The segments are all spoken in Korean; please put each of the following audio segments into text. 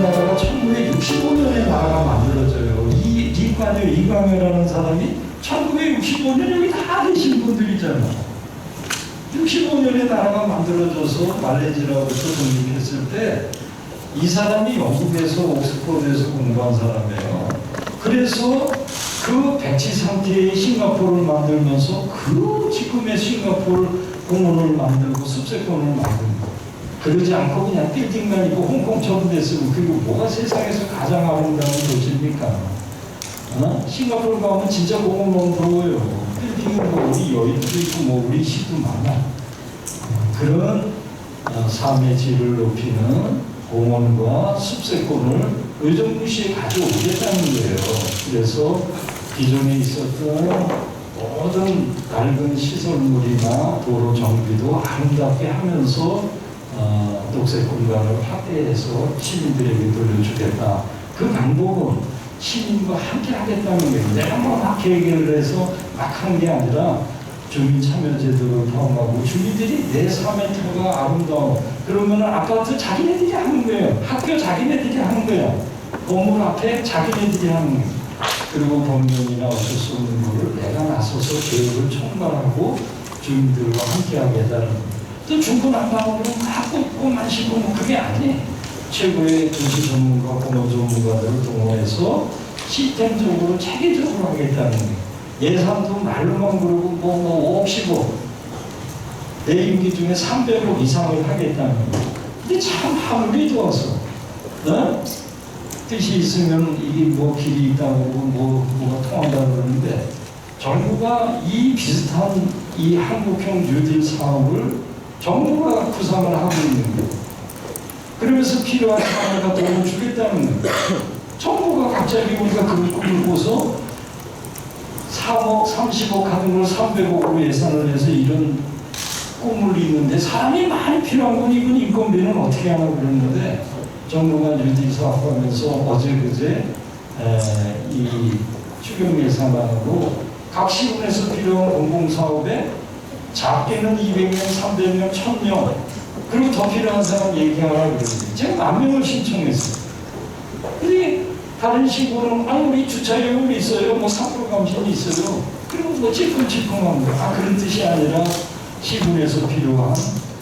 우리나라가 1965년에 나라가 만들어져요. 이 이광여라는 사람이 1965년 여기 다 계신 분들이잖아. 65년에 나라가 만들어져서 말레이시아로부터 독립했을 때 이 사람이 영국에서 옥스퍼드에서 공부한 사람이에요. 그래서 그 백지 상태의 싱가포르를 만들면서 그 지금의 싱가포르 공원을 만들고 숲세권을 만들고 그러지 않고 그냥 빌딩만 있고 홍콩처럼 됐으면 그리고 뭐가 세상에서 가장 아름다운 도시입니까? 싱가포르 가면 진짜 공원 너무 부러워요. 빌딩은 뭐 우리 여인도 있고 뭐 우리 시도 많아. 그런 삶의 질을 높이는 공원과 숲세권을 의정부시에 가져오겠다는 거예요. 그래서 기존에 있었던 모든 낡은 시설물이나 도로 정비도 아름답게 하면서 녹색 공간을 확대해서 시민들에게 돌려주겠다. 그 방법은 시민과 함께 하겠다는 거예요. 내가 막 계획을 해서 막 한 게 아니라 주민 참여제도를 포함하고 주민들이 내 삶의 터가 아름다워. 그러면 아파트 자기네들이 하는 거예요. 학교 자기네들이 하는 거예요. 건물 앞에 자기네들이 하는 거예요. 그리고 법령이나 어쩔 수 없는 거를 내가 나서서 계획을 총괄하고 주민들과 함께 하겠다는 거예요. 또 중구난방으로 막 꽂고만 씹고 그게 아니에요. 최고의 도시 전문가, 공원 전문가들을 동원해서 시스템적으로 체계적으로 하겠다는 거예요. 예산도 말로만 그러고 뭐 5억 10억 내 임기 중에 300억 이상을 하겠다는 거예요. 근데 참 하늘이 좋아서 뜻이 있으면 이게 뭐 길이 있다고 뭐가 통한다고 그러는데 정부가 이 비슷한 이 한국형 뉴딜 사업을 정부가 구상을 하고 있는 거예요. 그러면서 필요한 사람과 돈을 주겠다는 거예요. 정부가 갑자기 우리가 그걸 꾸고서 3억, 30억 하는 걸 300억으로 예산을 해서 이런 꿈을 이루는데 사람이 많이 필요한 건 이건 인건비는 어떻게 하나 그러는데 정부가 뉴딜 사업하면서 어제 그제 이 추경 예산안으로 각 시군에서 필요한 공공사업에 작게는 200명, 300명, 1000명 그리고 더 필요한 사람 얘기하라 그러는데 제가 10,000명을 신청했어요. 근데 다른 시군은 우리 주차요금이 있어요. 뭐 상품 감신이 있어요. 그리고 뭐 찔끔찔끔한 거. 그런 뜻이 아니라 시군에서 필요한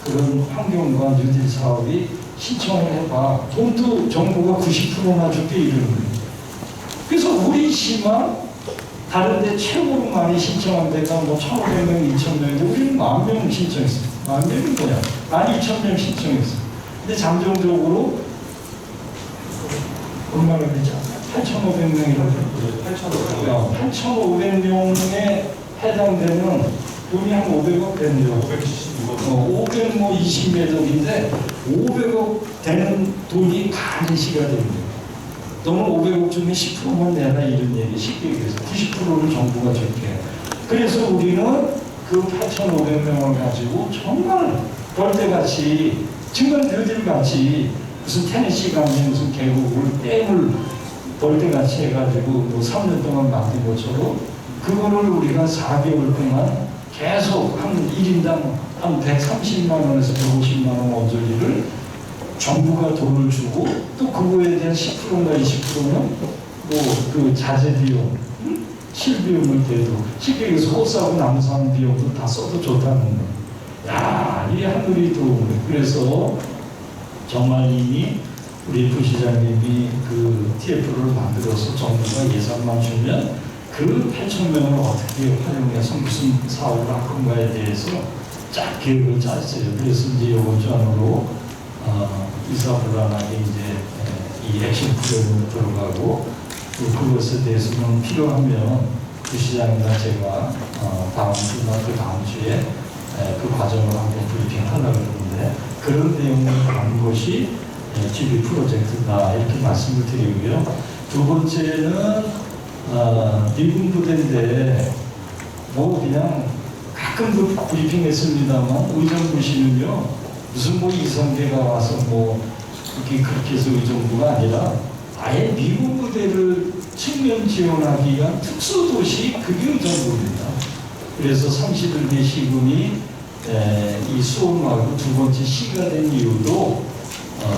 그런 환경과 뉴딜 사업이 신청을 해봐. 돈도 정부가 90%나 줄게 이러는 거예요. 그래서 우리 시만 다른 데 최고로 많이 신청한 데가 뭐 1,500명, 2,000명인데 우리는 10,000명 신청했어요. 10,000명이 뭐야? 12,000명 신청했어요. 근데 잠정적으로 얼마나 되죠? 8,500명이라고 8,500명에 해당되는 돈이 한 500억 되는데요. 500 뭐 20매덕인데 500억 되는 돈이 간시가 됩니다. 너는 500억 중에 10%만 내라 이런 얘기 쉽게 얘기해서 90%를 정부가 줄게. 그래서 우리는 그 8,500명을 가지고 정말 벌떼같이 정말 별들같이 무슨 테네시 강에 무슨 계곡을 댐을 벌떼같이 해가지고 뭐 3년 동안 만든 것처럼 그거를 우리가 4개월 동안 계속 한 1인당 한 130만 원에서 150만 원 원저리를 정부가 돈을 주고 또 그거에 대한 10%나 20%는 뭐 그 자재 비용, 실비용을 대도 쉽게 얘기해서 꽃 사고 나무 사는 비용도 다 써도 좋다는 거. 야, 이 하늘이 또 그래서 정말 이미 우리 부시장님이 그 TF를 만들어서 정부가 예산만 주면 그 8,000명을 어떻게 활용해서 무슨 사업을 할 건가에 대해서 쫙 계획을 짰어요. 그래서 이제 이번 주 안으로 이사불란하게 이제 이 액션 프로그램으로 들어가고 또 그것에 대해서는 필요하면 부시장이나 제가 다음 주나 그 다음 주에 그 과정을 한번 브리핑하려고 그러는데 그런 내용을 담은 것이 GB 프로젝트다 이렇게 말씀을 드리고요. 두 번째는 미군 부대인데 뭐 그냥 가끔 그 브리핑했습니다만 의정부시는요 무슨 뭐 이성계가 와서 뭐 이렇게 그렇게 해서 의정부가 아니라 아예 미군 부대를 측면 지원하기 위한 특수도시 그게 의정부입니다. 그래서 31개 시군이 이 수원 말고 두 번째 시가 된 이유도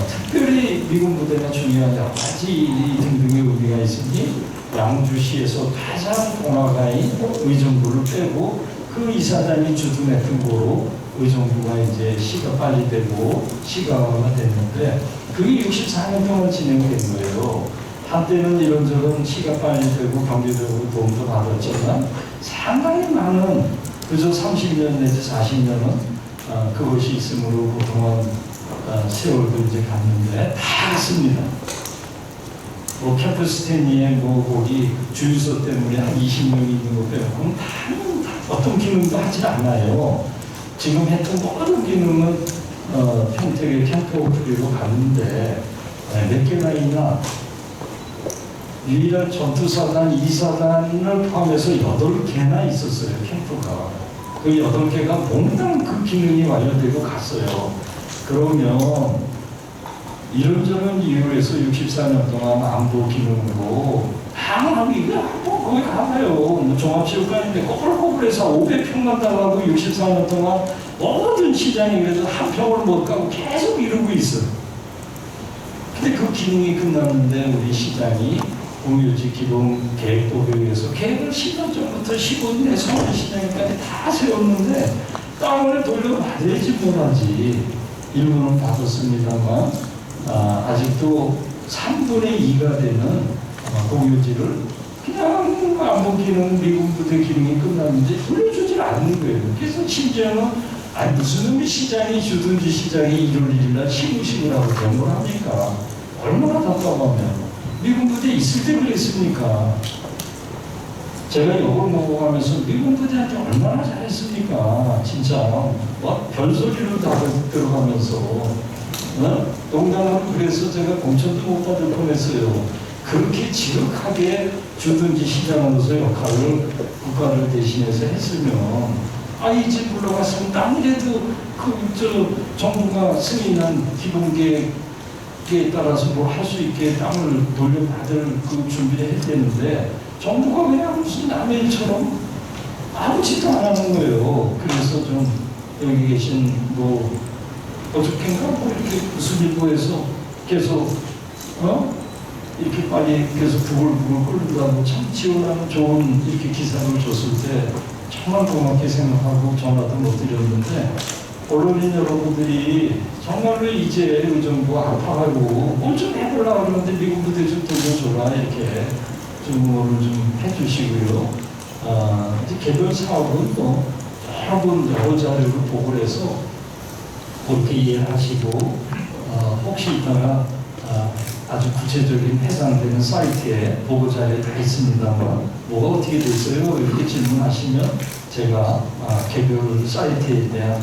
특별히 미군 부대가 중요한 여러 가지 등등의 의미가 있으니 양주시에서 가장 번화가인 의정부를 빼고 그 이사단이 주둔했던 곳으로 의정부가 이제 시가 빨리 되고 시가화가 됐는데 그게 64년 동안 진행된 거예요. 한때는 이런저런 시가 빨리 되고 경제적으로 도움도 받았지만 상당히 많은 그저 30년 내지 40년은 그것이 있으므로 그동안 세월도 이제 갔는데 다 갔습니다. 뭐 캠프스테니에 뭐 거기 주유소 때문에 한 20명이 있는 거 빼고는 다 어떤 기능도 하지 않아요. 지금 했던 모든 기능은 평택의 캠프오프리로 갔는데 몇 개나 있나? 유일한 전투사단 2사단을 포함해서 8개나 있었어요. 캠프가. 그 8개가 몽땅 그 기능이 완료되고 갔어요. 그러면 이런저런 이유에서 64년 동안 안보 기능으로 다 이거 거기 가봐요. 뭐 종합체육관인데 꼬불꼬불해서 500평만 달라고 64년 동안 모든 시장이 그래서 한 평을 못 가고 계속 이러고 있어. 근데 그 기능이 끝났는데 우리 시장이 공유지 기동 계획법에 의해서 계획을 10년 전부터 15년 서울 시장까지 다 세웠는데 땅을 돌려받아야지 뭘 하지. 일부는 받았습니다만 아직도 3분의 2가 되는 공유지를 그냥 안보 기능, 미군 부대 기능이 끝났는데 돌려주질 않는 거예요. 그래서 심지어는 무슨 놈이 시장이 주둔지 시장이 1월 1일 날 시무식을 하고 그런 걸 합니까? 얼마나 답답하면. 미군 부대 있을 때 그랬습니까? 제가 이걸 먹어가면서 미군 부대한테 얼마나 잘했습니까? 진짜 뭐 별소리를 다 들어가면서 농담으로 그래서 제가 공천도 못 받을 뻔했어요. 그렇게 지극하게 주둔지 시장으로서 역할을 국가를 대신해서 했으면 이 집 물러갔으면 아무래도 정부가 승인한 기본계획에 따라서 뭘 할 수 있게 땅을 돌려받을 그 준비를 해야 되는데 정부가 그냥 무슨 남의 일처럼 아무 짓도 안 하는 거예요. 그래서 좀 여기 계신 뭐 어저께인가 뭐 이렇게 무슨 일부에서 계속 이렇게 빨리 계속 부글부글 끓는다고 참 지원하는 좋은 이렇게 기사를 줬을 때 정말 고맙게 생각하고 전화도 못 드렸는데 언론인 여러분들이 정말로 이제 의정부 아파하고 뭘 좀 해보려고 그러는데 미국 부대 좀 돌려줘라 이렇게 좀 뭐를 좀 해주시고요. 이제 개별 사업은 또 여러 자료를 보고를 해서 그렇게 이해를 하시고 혹시 있다가 아주 구체적인 해당되는 사이트에 보고 자료에 다 있습니다만 뭐가 어떻게 됐어요? 이렇게 질문하시면 제가 개별 사이트에 대한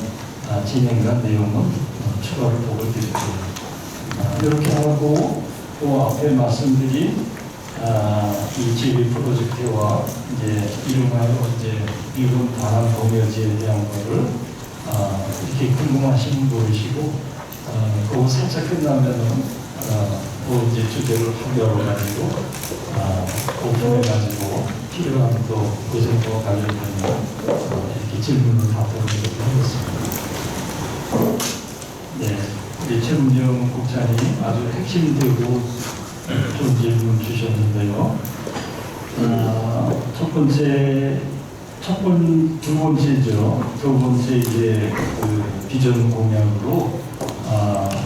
진행과 내용은 추가로 보고 드릴게요. 이렇게 하고 그 앞에 말씀드린 이 지휘 프로젝트와 이제 이름하여 이제 미군 반환 공여지에 대한 거를 이렇게 궁금하신 분이시고 그거 살짝 끝나면은 또 이제 주제를 열어가지고 오픈해가지고 필요한 또 그 정도와 관련된 이렇게 질문을 답변드리도록 하겠습니다. 네, 우리 최문정 국장님 아주 핵심되고 좋은 질문 주셨는데요. 두 번째 이제 그 비전 공약으로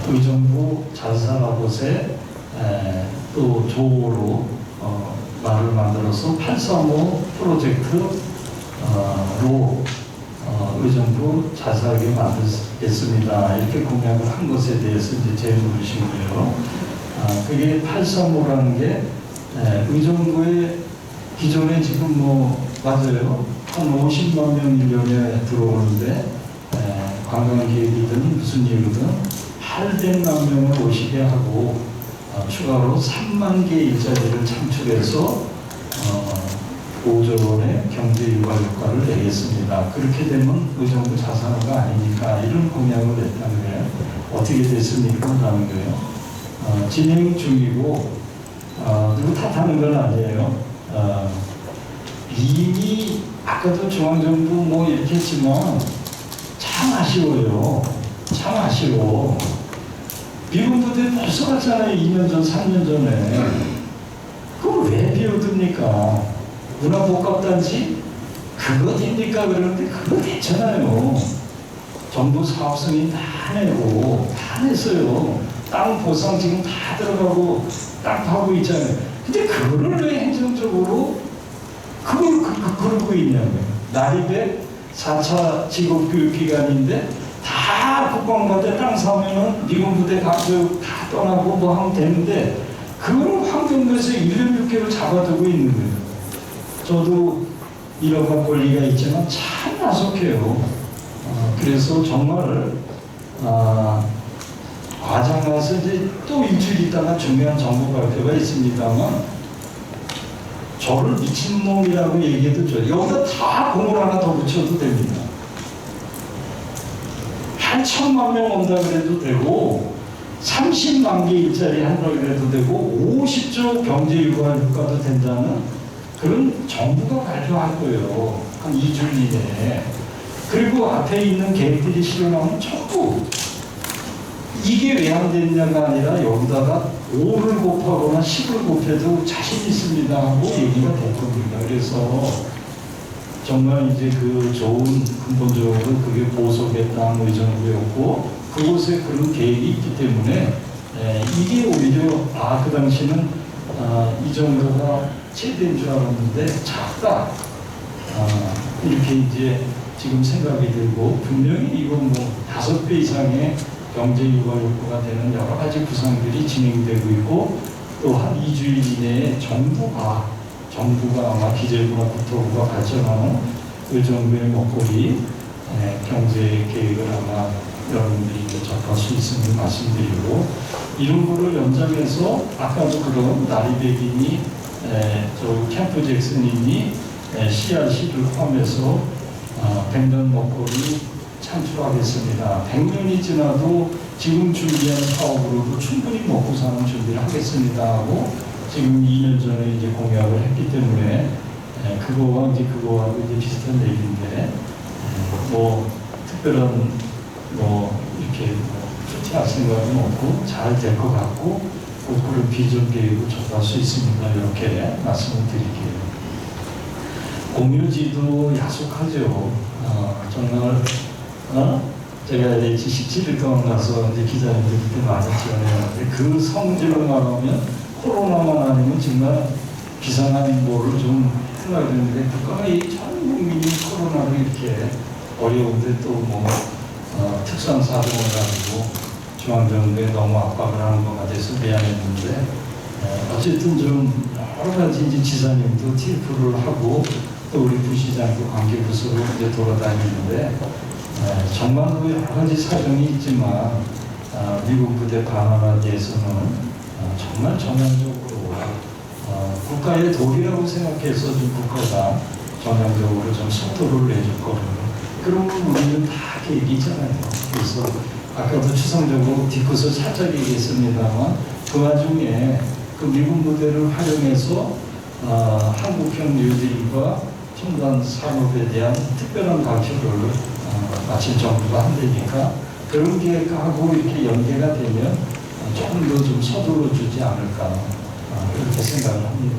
의정부 자사라봇에 또 조로 말을 만들어서 835 프로젝트로 의정부 자사하게 만들겠습니다. 이렇게 공약을 한 것에 대해서 이제 재물으시고요. 그게 835라는 게 의정부의 기존에 지금 뭐 맞아요. 한 50만 명 1년에 들어오는데 관광객이든 무슨 이유든 800만 명을 오시게 하고 추가로 3만 개 일자리를 창출해서 5조 원의 경제 유발 효과를 내겠습니다. 그렇게 되면 의정부 자산화가 아니니까 이런 공약을 냈다는 거예요. 어떻게 됐습니까? 라는 거예요. 진행 중이고 누구 탓하는 건 아니에요. 이미 아까도 중앙정부 뭐 이렇게 했지만 참 아쉬워요. 참 아쉬워. 미군 부대 벌써 갔잖아요. 2년 전, 3년 전에. 그걸 왜 비워둡니까? 문화복합단지? 그거 됩니까? 그러는데 그거 됐잖아요. 정부 사업승인 다 내고 다 냈어요. 땅 보상 지금 다 들어가고 땅 파고 있잖아요. 근데 그거를 왜 행정적으로 그러고 있냐고요. 나리백 4차 직업교육기간인데 다 국방부대 땅 사면은 미군 부대 가서 다 떠나고 뭐 하면 되는데 그걸 환경부에서 1년 6개월 잡아두고 있는 거예요. 저도 잃어갈 권리가 있지만 참 나속해요. 그래서 정말 과장가서 이제 또 일주일 있다가 중요한 정부 발표가 있습니다만 저를 미친놈이라고 얘기해도 좋아요. 여기다 다 공을 하나 더 붙여도 됩니다. 8천만 명 온다 그래도 되고 30만 개 일자리 한다 그래도 되고 50조 경제 유가도 된다는 그런 정부가 발표할 거예요. 한 2주 이내에. 그리고 앞에 있는 계획들이 실현하면 전부 이게 왜 안 됐냐가 아니라 여기다가 5를 곱하거나 10을 곱해도 자신 있습니다 하고 얘기가 될 겁니다. 그래서 정말 이제 그 좋은 근본적으로 그게 보석의 땅 의정부였고 그곳에 그런 계획이 있기 때문에 이게 오히려 그 당시는 이 정도가 최대인 줄 알았는데 작다 이렇게 이제 지금 생각이 들고 분명히 이거 뭐 5배 이상의 경제 유가 욕구가 되는 여러 가지 구상들이 진행되고 있고 또 한 2주일 이내에 정부가 아마 기재부나 국토부가 발전하는 의정부의 먹거리 경제 계획을 아마 여러분들이 접할 수 있음을 말씀드리고 이런 거를 연장해서 아까도 그런 나리백이니 저 캠프 잭슨이니 CRC를 포함해서 100년 먹거리 창출하겠습니다. 100년이 지나도 지금 준비한 사업으로도 충분히 먹고 사는 준비를 하겠습니다 하고 지금 2년 전에 이제 공약을 했기 때문에 그거하고 이제 비슷한 얘기인데 뭐 특별한 뭐 이렇게 추진할 생각은 없고 잘 될 것 같고 꼭 그런 비전 계획을 접할 수 있습니다. 이렇게 말씀을 드릴게요. 공유지도 야속하죠. 정말 제가 LH 17일 동안 가서 이제 기자님들 그때 많이 지원해봤는데 그 성질을 말하면 코로나만 아니면 정말 비상한보를 좀 하려고 했는데 거의 전 국민이 코로나로 이렇게 어려운데 또 뭐 특수한 사정을 가지고 중앙정부에 너무 압박을 하는 것 같아서 미안했는데 어쨌든 좀 여러 가지 이제 지사님도 TF를 하고 또 우리 부시장도 관계부서로 이제 돌아다니는데 정말로 여러 가지 사정이 있지만 미국 부대 반환에 대해서는 정말 전향적으로 국가의 도리라고 생각해서 좀 국가가 전향적으로 좀 속도를 내줄 거고요. 그런 건 우리는 다 계획이 있잖아요. 그래서 아까도 추상적으로 뒷것을 살짝 얘기했습니다만 그 와중에 그 미군 부대를 활용해서 한국형 뉴딜과 첨단 산업에 대한 특별한 발표를 마침 정부가 한다니까 그런 계획하고 이렇게 연계가 되면 조금 더 좀 서둘러 주지 않을까 그렇게 생각을 합니다.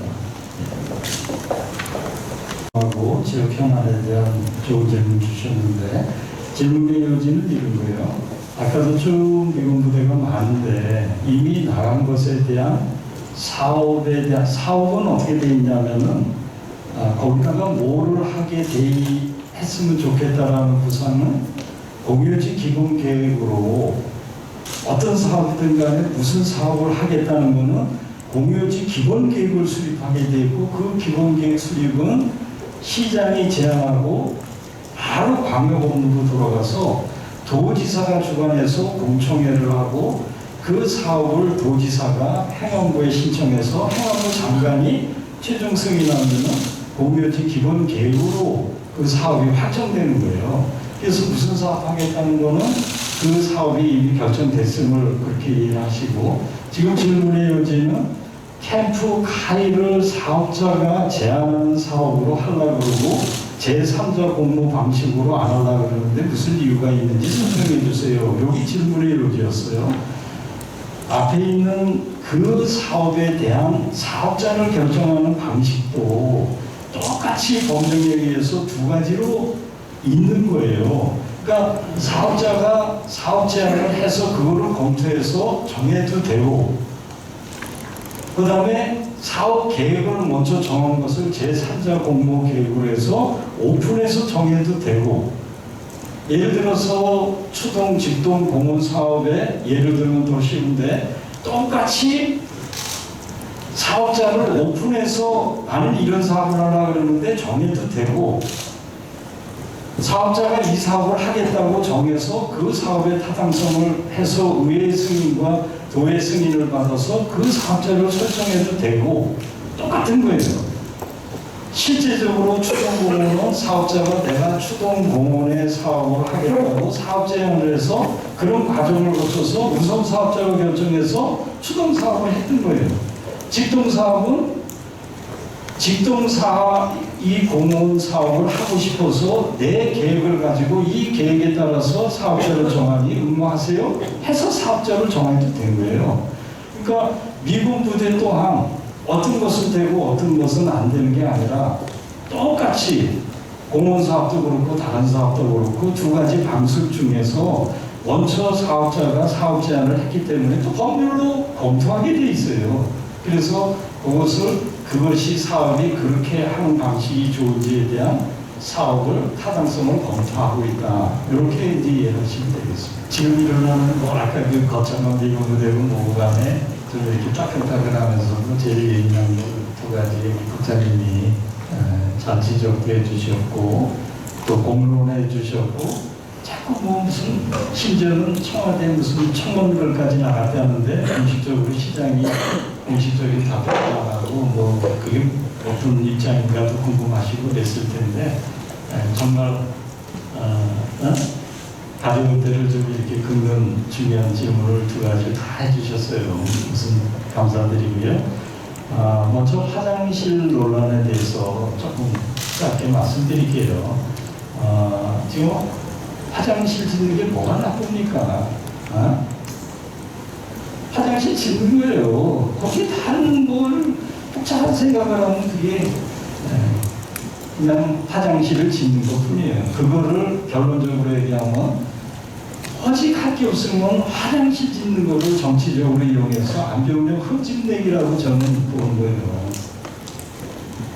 하고 지역 현안에 대한 좋은 질문 주셨는데 질문의 요지는 이런 거예요. 아까도 쭉 미군 부대가 많은데 이미 나간 것에 대한 사업은 어떻게 돼 있냐면은 거기다가 뭐를 하게 했으면 좋겠다라는 구상은 공유지 기본 계획으로 어떤 사업이든 간에 무슨 사업을 하겠다는 거는 공유지 기본 계획을 수립하게 되고 그 기본 계획 수립은 시장이 제안하고 바로 광역본부로 돌아가서 도지사가 주관해서 공청회를 하고 그 사업을 도지사가 행안부에 신청해서 행안부 장관이 최종 승인하면 공유지 기본 계획으로 그 사업이 확정되는 거예요. 그래서 무슨 사업 하겠다는 거는 그 사업이 이미 결정됐음을 그렇게 이해하시고 지금 질문의 요지는 캠프 카이를 사업자가 제안하는 사업으로 하려고 그러고 제3자 공모 방식으로 안 하려고 그러는데 무슨 이유가 있는지 설명해 주세요. 여기 질문의 요지였어요. 앞에 있는 그 사업에 대한 사업자를 결정하는 방식도 똑같이 법령에 의해서 두 가지로 있는 거예요. 그러니까 사업자가 사업 제안을 해서 그거를 검토해서 정해도 되고, 그 다음에 사업 계획을 먼저 정한 것을 제3자 공모 계획으로 해서 오픈해서 정해도 되고, 예를 들어서 추동, 직동, 공원 사업에 예를 들면 더 쉬운데, 똑같이 사업자를 오픈해서 나는 이런 사업을 하려고 그러는데 정해도 되고, 사업자가 이 사업을 하겠다고 정해서 그 사업의 타당성을 해서 의회 승인과 도의 승인을 받아서 그 사업자를 설정해도 되고 똑같은 거예요. 실제적으로 추동공원은 사업자가 내가 추동공원의 사업을 하겠다고 사업 제안을 해서 그런 과정을 거쳐서 우선 사업자가 결정해서 추동사업을 했던 거예요. 직동사업은 직동사 이 공원 사업을 하고 싶어서 내 계획을 가지고 이 계획에 따라서 사업자를 정하니 응모하세요 해서 사업자를 정해도 된 거예요. 그러니까 미군 부대 또한 어떤 것은 되고 어떤 것은 안 되는 게 아니라 똑같이 공원 사업도 그렇고 다른 사업도 그렇고 두 가지 방식 중에서 원처 사업자가 사업 제안을 했기 때문에 또 법률로 검토하게 돼 있어요. 그래서 그것이 사업이 그렇게 하는 방식이 좋은지에 대한 사업을 타당성을 검토하고 있다. 이렇게 이제 이해하시면 되겠습니다. 지금 일어나는 뭐랄까 그 거창한 미군부대고 뭐고 간에 좀 이렇게 따끈따끈하면서도 제일 예민한 두 가지 국장님이 잘 지적해 주셨고 또 공론해 주셨고 자꾸 뭐 무슨 심지어는 청와대 무슨 청문회까지 나갔다는데 공식적으로 시장이 공식적인 답변을 나가고 뭐 그게 어떤 입장인가도 궁금하시고 그랬을 텐데 정말 가족들을 좀 이렇게 긁는 중요한 질문을 두 가지 다 해주셨어요. 무슨 감사드리고요. 먼저 화장실 논란에 대해서 조금 짧게 말씀드릴게요. 지금 화장실 짓는 게 뭐가 나쁩니까? 화장실 짓는 거예요. 거기에 다른 뭘 복잡한 생각을 하면 그게 그냥 화장실을 짓는 것 뿐이에요. 그거를 결론적으로 얘기하면 오직 할 게 없으면 화장실 짓는 거를 정치적으로 이용해서 안 배우면 흠집내기라고 저는 보는 거예요.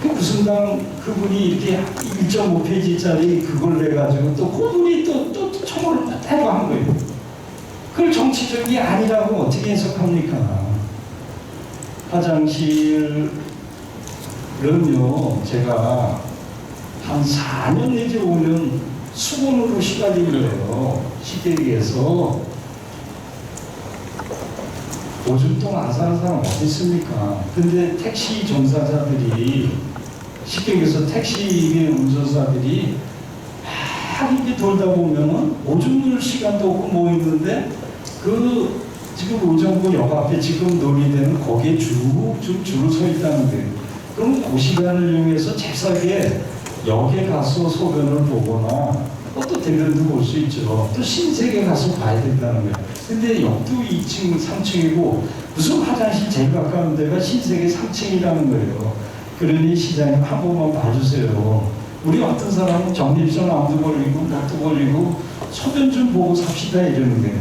그 무슨 당 그분이 이렇게 1.5페이지짜리 그걸 내가지고 또 그분이 또 청원을 해고 한 거예요. 그걸 정치적이 아니라고 어떻게 해석합니까? 화장실은요, 제가 한 4년 내지 5년 수건으로 시달린 거예요. 쉽게 얘기해서. 오줌 동안 안 사는 사람 어디 있습니까? 근데 택시 종사자들이, 쉽게 얘기해서 택시 운전사들이 막 이렇게 돌다 보면은 오줌 누를 시간도 없고 뭐 있는데 지금 의정부 역 앞에 지금 논의되는 거기에 줄을 서 있다는 거예요. 그럼 그 시간을 이용해서 잽싸게 역에 가서 소변을 보거나 또 대변도 볼 수 있죠. 또 신세계 가서 봐야 된다는 거예요. 근데 역도 2층, 3층이고 무슨 화장실 제일 가까운 데가 신세계 3층이라는 거예요. 그러니 시장님 한 번만 봐주세요. 우리 어떤 사람은 정립선 암도 걸리고 목도 걸리고 소변 좀 보고 삽시다 이러는 거예요.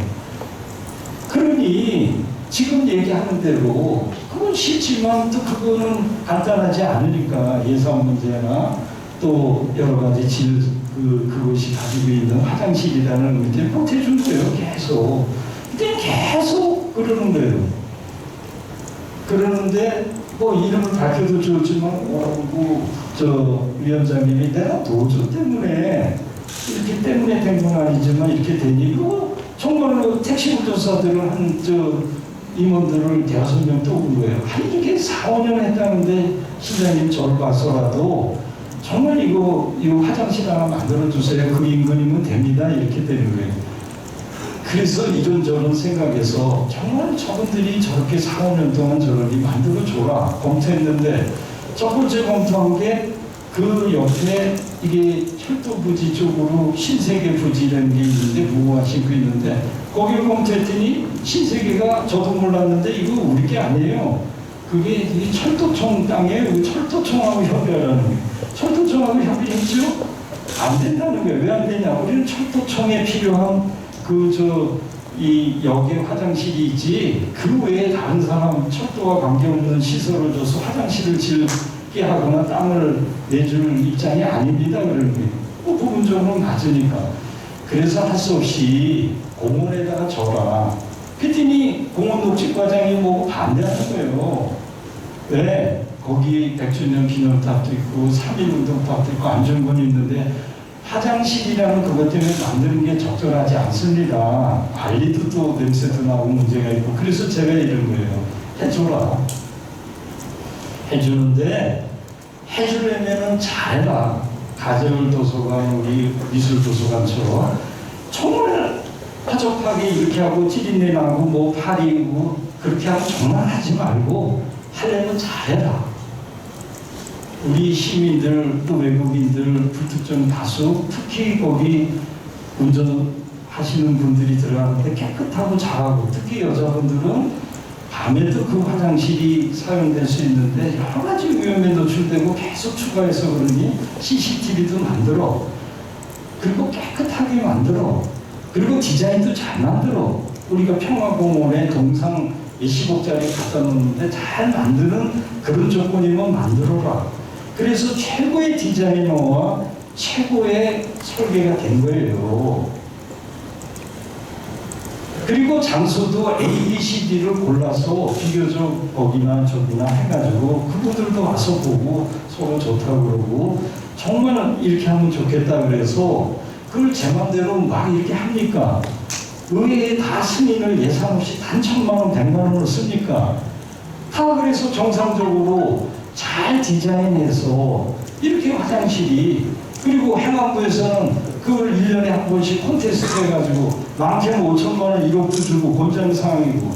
그러니 지금 얘기하는 대로 그건 싫지만 또 그거는 간단하지 않으니까 예산 문제나 또 여러 가지 그것이 가지고 있는 화장실이라는 문제를 보태준 거예요. 계속. 근데 계속 그러는 거예요. 그러는데 뭐 이름을 밝혀도 좋지만 위원장님이 내가 도저 때문에 이렇게 때문에 된 건 아니지만 이렇게 되니 이거 정말로 택시 운전사들은 임원들을 6명 떠온 거예요. 이렇게 4, 5년 했다는데 시장님 저를 봐서라도 정말 이거 화장실 하나 만들어주세요. 그 인근이면 됩니다. 이렇게 되는 거예요. 그래서 이런저런 생각해서 정말 저분들이 저렇게 4, 5년 동안 저렇게 만들어줘라 검토했는데 첫 번째 검토한 게 그 옆에 이게 철도 부지 쪽으로 신세계 부지라는 게 있는데 무궁화 신고 있는데 거기를 검토했더니 신세계가 저도 몰랐는데 이거 우리 게 아니에요. 그게 이 철도청 땅에 철도청하고 협의하라는 거예요. 철도청하고 협의했죠? 안 된다는 거예요. 왜 안 되냐? 우리는 철도청에 필요한 이 역에 화장실이 있지 그 외에 다른 사람 철도와 관계없는 시설을 줘서 화장실을 짓게 하거나 땅을 내줄 입장이 아닙니다. 그러는 거예요. 부분적으로 맞으니까. 그래서 할 수 없이 공원에다가 줘라. 그랬더니 공원녹지과장이 뭐 반대하는 거예요. 왜? 거기 100주년 기념탑도 있고 3.1운동탑도 있고 안전권이 있는데 화장실이라는 그것 때문에 만드는 게 적절하지 않습니다. 관리도 또 냄새도 나고 문제가 있고 그래서 제가 이런 거예요. 해줘라. 해주는데 해주려면은 잘해라. 가정도서관 우리 미술도서관처럼 정말 허접하게 이렇게 하고 찌린내 나고 뭐 파리고 그렇게 하고 정말 하지 말고 하려면 잘해라. 우리 시민들 또 외국인들 불특정 다수 특히 거기 운전하시는 분들이 들어가는데 깨끗하고 잘하고 특히 여자분들은 밤에도 그 화장실이 사용될 수 있는데 여러 가지 위험에 노출되고 계속 추가해서 그러니 CCTV도 만들어. 그리고 깨끗하게 만들어. 그리고 디자인도 잘 만들어. 우리가 평화공원에 동상 몇십억짜리 갖다 놓는데 잘 만드는 그런 조건이면 만들어라. 그래서 최고의 디자이너와 최고의 설계가 된 거예요. 그리고 장소도 A, B, C, D를 골라서 비교적 거기나 저기나 해가지고 그분들도 와서 보고 서로 좋다고 그러고 정말 이렇게 하면 좋겠다 그래서 그걸 제 맘대로 막 이렇게 합니까? 의회에 다 승인을 예산 없이 단 1,000만 원, 100만 원을 씁니까? 다 그래서 정상적으로 잘 디자인해서 이렇게 화장실이 그리고 행안부에서는 그걸 1년에 한 번씩 콘테스트 해가지고 많게는 5천만 원 1억도 주고 권장 상황이고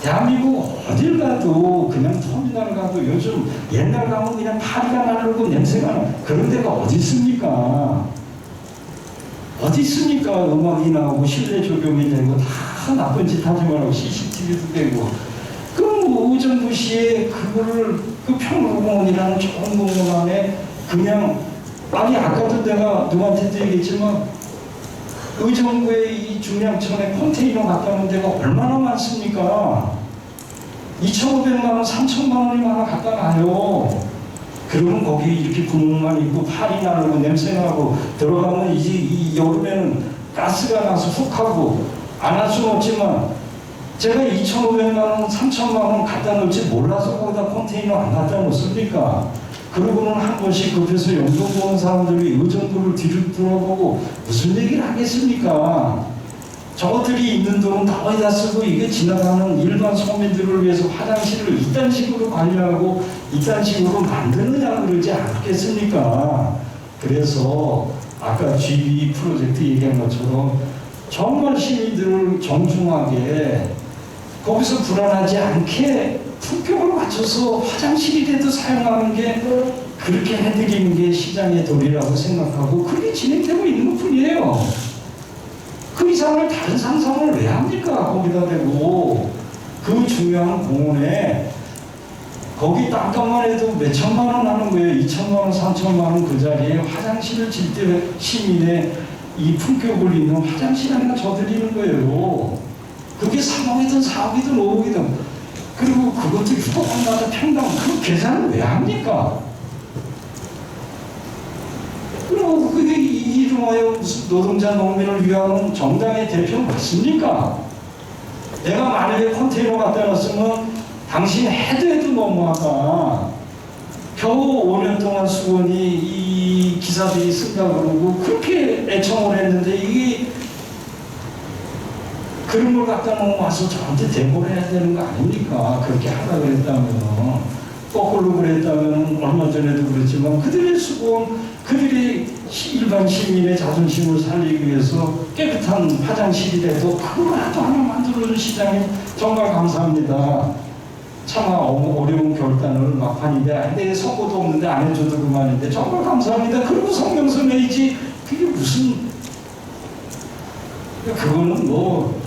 대한민국 어딜 가도 그냥 터미널 가도 요즘 옛날 가면 그냥 파리가 나르고 냄새가 나 그런 데가 어디 있습니까? 어디 있습니까? 음악이 나오고 실내 조경이 되고 다 나쁜 짓 하지 말고 CCTV도 되고 그럼 의정부시에 그거를 그 평화공원이라는 좋은 공원 안에 그냥 아니 아까도 내가 누구한테도 얘기했지만 의정부의 이 중량천에 컨테이너 갖다 놓은 데가 얼마나 많습니까? 2,500만 원, 3,000만 원이면 하나 갖다 놔요. 그러면 거기 이렇게 구멍만 있고 파리 나고 냄새 나고 들어가면 이제 이 여름에는 가스가 나서 훅하고 안 할 수는 없지만 제가 2,500만 원, 3,000만 원 갖다 놓을지 몰라서 거기다 컨테이너 안 갖다 놓습니까? 그러고는 한 번씩 급해서 영동 보는 사람들이 의정부를 뒤로 돌아보고 무슨 얘기를 하겠습니까? 저것들이 있는 돈은 다 어디다 쓰고 이게 지나가는 일반 서민들을 위해서 화장실을 이딴 식으로 관리하고 이딴 식으로 만드느냐 그러지 않겠습니까? 그래서 아까 GB 프로젝트 얘기한 것처럼 정말 시민들을 정중하게 거기서 불안하지 않게 품격을 맞춰서 화장실이라도 사용하는 게 그렇게 해드리는 게 시장의 도리라고 생각하고 그게 진행되고 있는 것 뿐이에요. 그 이상을 다른 상상을 왜 합니까? 거기다 대고 그 중요한 공원에 거기 땅값만 해도 몇 천만 원 하는 거예요. 2천만 원, 3천만 원 그 자리에 화장실을 질 때 시민의 이 품격을 있는 화장실 하나 줘드리는 거예요. 그게 3억이든 4억이든 5억이든 그리고 그것도 휴대폰마다 평당 그 계산을 왜 합니까? 그리고 그게 이름하여 무슨 노동자 농민을 위한 정당의 대표 맞습니까? 내가 만약에 컨테이너 갖다 놨으면 당신 해도 너무하다. 겨우 5년 동안 수건이 이 기사들이 쓴다 그러고 그렇게 애청을 했는데 이게 그런 걸 갖다 놓고 와서 저한테 대보를 해야 되는 거 아닙니까? 그렇게 하라 그랬다면 거꾸로 그랬다면 얼마 전에도 그랬지만 그들의 수건 그들이 일반 시민의 자존심을 살리기 위해서 깨끗한 화장실이라도 그거라도 하나 만들어준 시장에 정말 감사합니다. 참 어려운 결단을 막판이 내 선거도 없는데 안 해줘도 그만인데 정말 감사합니다. 그리고 성명서 내야지. 그게 무슨, 그거는 뭐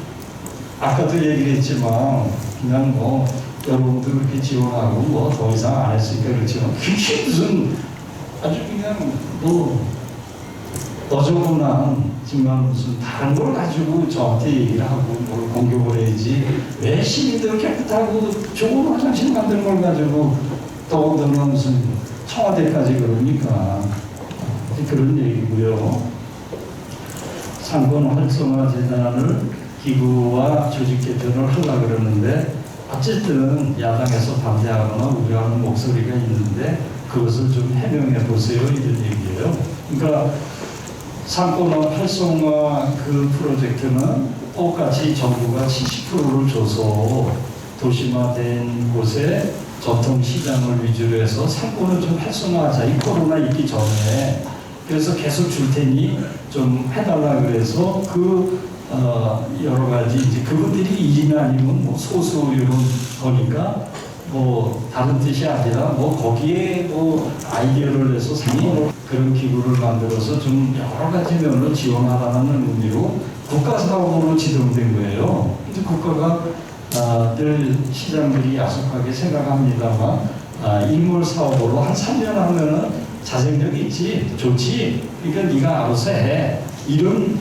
아까도 얘기를 했지만 그냥 뭐 여러분들 그렇게 지원하고 뭐 더 이상 안 했으니까 그렇지만 그게 무슨 아주 그냥 뭐 어저분한 정말 무슨 다른 걸 가지고 저한테 얘기를 하고 뭘 공격을 해야지 왜 시민들 깨끗하고 좋은 화장실 만든 걸 가지고 더군다나 무슨 청와대까지 그러니까 그런 얘기고요. 상권 활성화 재단을 기구와 조직 개편을 하려고 그러는데 어쨌든 야당에서 반대하거나 우려하는 목소리가 있는데 그것을 좀 해명해 보세요 이런 얘기예요. 그러니까 상권화 활성화 그 프로젝트는 똑같이 정부가 70%를 줘서 도심화된 곳에 전통시장을 위주로 해서 상권을 좀 활성화하자. 이 코로나 있기 전에. 그래서 계속 줄 테니 좀 해달라 그래서 여러 가지 이제 그분들이 일이나 아니면 뭐 소수 이런 거니까 뭐 다른 뜻이 아니라 뭐 거기에 뭐 아이디어를 내서 상권을 그런 기구를 만들어서 좀 여러 가지 면으로 지원하라는 의미로 국가 사업으로 지정된 거예요. 근데 국가가 늘 시장들이 야속하게 생각합니다만 인물 사업으로 한 3년 하면은 자생력 있지 좋지. 그러니까 네가 알아서 해. 이런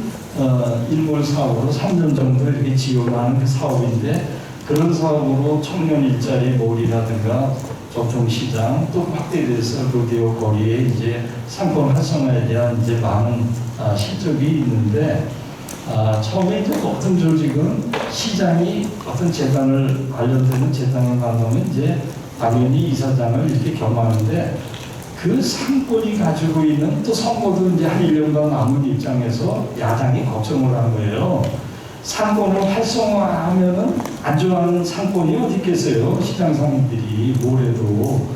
인물 사업으로 3년 정도 이렇게 지원하는 그 사업인데 그런 사업으로 청년 일자리 몰이라든가 전통시장 또 확대돼서 로데오 거리에 이제 상권 활성화에 대한 이제 많은 실적이 있는데 처음에 이제 어떤 조직은 시장이 어떤 재단을 관련되는 재단을 만나면 이제 당연히 이사장을 이렇게 겸하는데 그 상권이 가지고 있는 또 선거도 이제 한 1년간 남은 입장에서 야당이 걱정을 한 거예요. 상권을 활성화하면은 안 좋아하는 상권이 어디 있겠어요? 시장 상인들이 뭐래도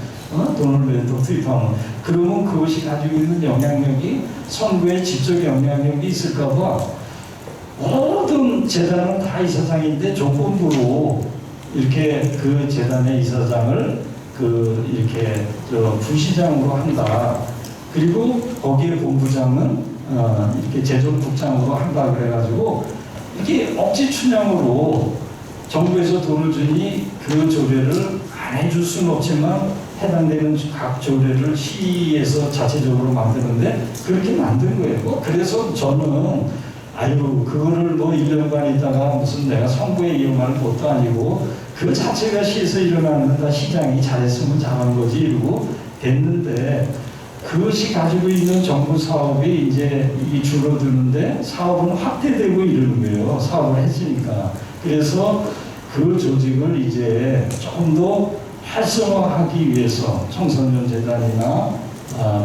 돈을 내도 투입하면 그러면 그것이 가지고 있는 영향력이 선거에 직접 영향력이 있을까봐 모든 재단은 다 이사장인데 조건부로 이렇게 그 재단의 이사장을 이렇게 부시장으로 한다. 그리고 거기에 본부장은 이렇게 제조국장으로 한다 그래가지고 이게 억지 춘향으로 정부에서 돈을 주니 그 조례를 안 해줄 수는 없지만 해당되는 각 조례를 시에서 자체적으로 만드는데 그렇게 만든 거예요. 그래서 저는 아이고 그거를 뭐 1년간 있다가 무슨 내가 선거에 이용하는 것도 아니고 그 자체가 시에서 일어나는 다 시장이 잘했으면 잘한 거지 이러고 됐는데 그것이 가지고 있는 정부 사업이 이제 이 줄어드는데 사업은 확대되고 이러는 거예요. 사업을 했으니까. 그래서 그 조직을 이제 조금 더 활성화하기 위해서 청소년 재단이나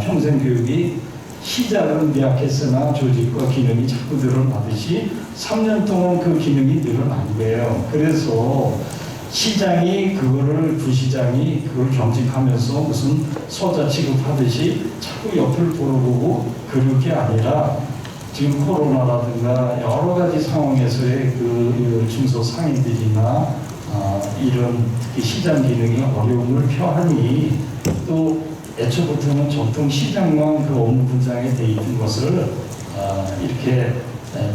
평생교육이 시작은 미약했으나 조직과 기능이 자꾸 늘어나듯이 3년 동안 그 기능이 늘어난 거예요. 그래서 시장이 그거를 부시장이 그걸 경직하면서 무슨 소자 취급하듯이 자꾸 옆을 돌아보고 그럴 게 아니라 지금 코로나라든가 여러 가지 상황에서의 그 중소상인들이나 이런 특히 시장 기능이 어려움을 표하니 또 애초부터는 전통 시장만 그 업무 분장에 돼 있는 것을 이렇게